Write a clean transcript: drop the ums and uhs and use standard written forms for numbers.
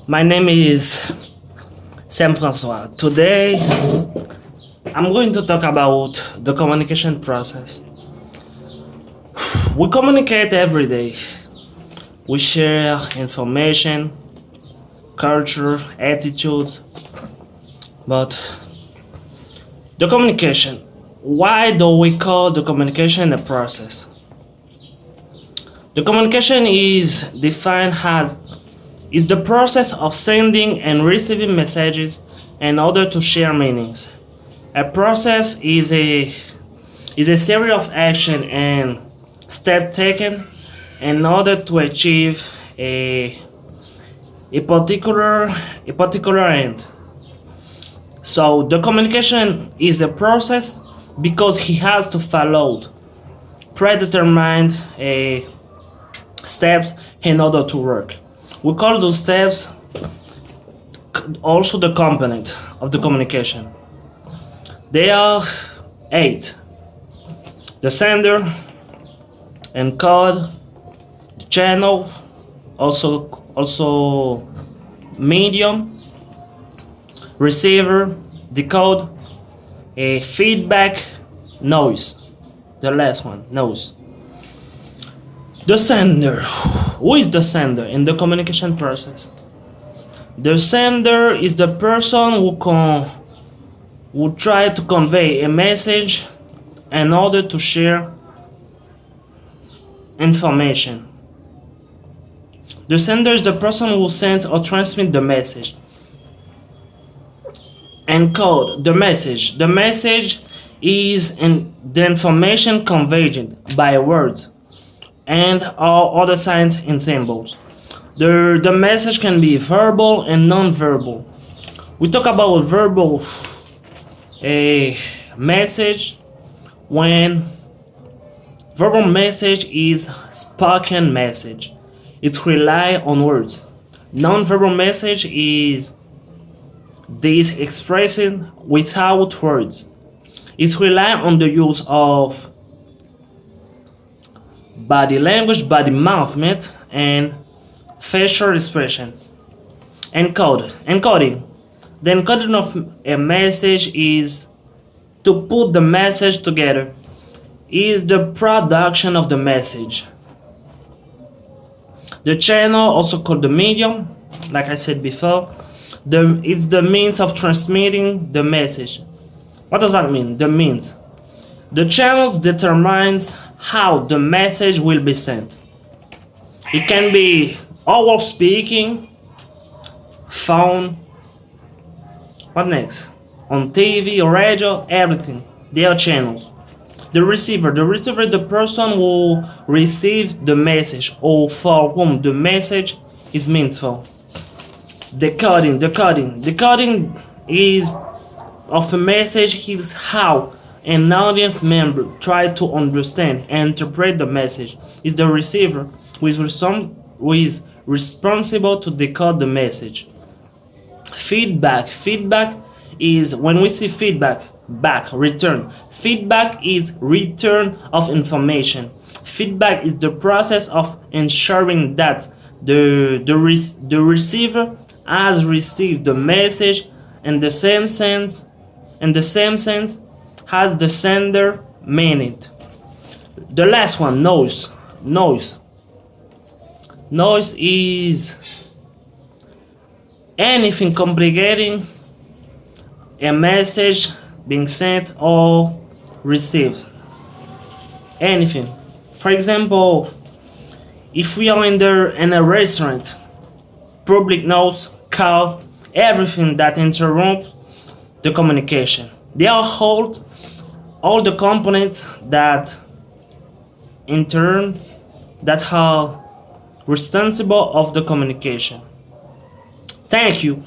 My name is Sam Francois. Today, I'm going to talk about the communication process. We communicate every day. We share information, culture, attitudes, but the communication. Why do we call the communication a process? The communication is defined as is the process of sending and receiving messages in order to share meanings. A process is a series of action and steps taken in order to achieve a particular end. So the communication is a process because he has to follow predetermined steps in order to work. We call those steps also the component of the communication. They are eight: the sender, encode, the channel, also medium, receiver, decode, a feedback, noise. The last one, noise. The sender. Who is the sender in the communication process? The sender is the person who try to convey a message in order to share information. The sender is the person who sends or transmits the message. Encode the message. The message is the information conveyed by words and all other signs and symbols. The message can be verbal and non-verbal. We talk about verbal a message when verbal message is spoken message. It rely on words. Non-verbal message is this expressing without words. It rely on the use of body language, body movement, and facial expressions. Encoding. The encoding of a message is to put the message together. Is the production of the message. The channel, also called the medium, like I said before, it's the means of transmitting the message. What does that mean? The means. The channels determines how the message will be sent. It can be oral speaking, phone, what next? On TV or radio, everything. They are channels. The receiver is the person who receives the message or for whom the message is meant for. Decoding is of a message is how an audience member try to understand and interpret the message. Is the receiver who is responsible to decode the message. Feedback is when we see feedback, return. Feedback is return of information. Feedback is the process of ensuring that the receiver has received the message in the same sense as the sender meant it. The last one, noise. Noise is anything complicating a message being sent or received. Anything. For example, if we are in a restaurant, public noise, call, everything that interrupts the communication. They are all the components that in turn that are responsible of the communication. Thank you.